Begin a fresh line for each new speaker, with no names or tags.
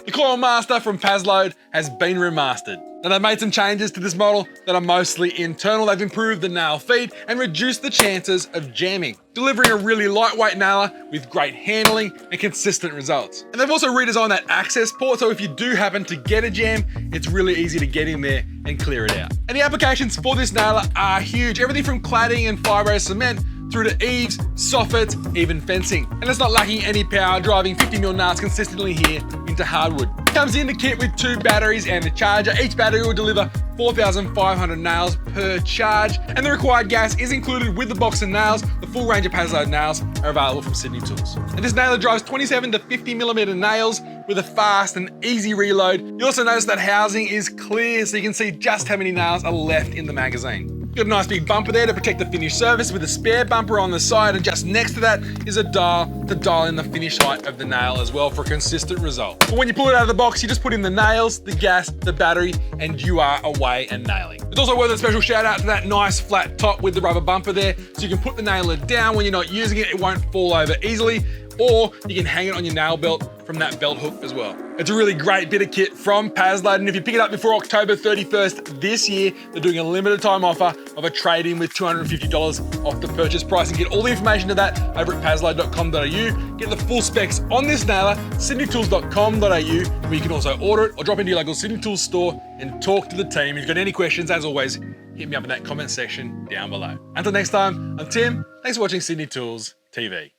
The Coilmaster from Paslode has been remastered. Now they've made some changes to this model that are mostly internal. They've improved the nail feed and reduced the chances of jamming, delivering a really lightweight nailer with great handling and consistent results. And they've also redesigned that access port, so if you do happen to get a jam, it's really easy to get in there and clear it out. And the applications for this nailer are huge. Everything from cladding and fibro cement through to eaves, soffits, even fencing. And it's not lacking any power, driving 50mm nails consistently here into hardwood. It comes in the kit with 2 batteries and a charger. Each battery will deliver 4,500 nails per charge, and the required gas is included with the box of nails. The full range of Paslode nails are available from Sydney Tools. And this nailer drives 27 to 50mm nails with a fast and easy reload. You also notice that housing is clear, so you can see just how many nails are left in the magazine. Got a nice big bumper there to protect the finished surface with a spare bumper on the side, and just next to that is a dial to dial in the finish height of the nail as well for a consistent result. But when you pull it out of the box, you just put in the nails, the gas, the battery, and you are away and nailing. It's also worth a special shout out to that nice flat top with the rubber bumper there, so you can put the nailer down when you're not using it. It won't fall over easily, or you can hang it on your nail belt from that belt hook as well. It's a really great bit of kit from Paslode, and if you pick it up before October 31st this year, they're doing a limited time offer of a trade-in with $250 off the purchase price. And get all the information to that over at paslode.com.au. Get the full specs on this nailer, sydneytools.com.au, where you can also order it or drop into your local Sydney Tools store and talk to the team. If you've got any questions, as always, hit me up in that comment section down below. Until next time, I'm Tim. Thanks for watching Sydney Tools TV.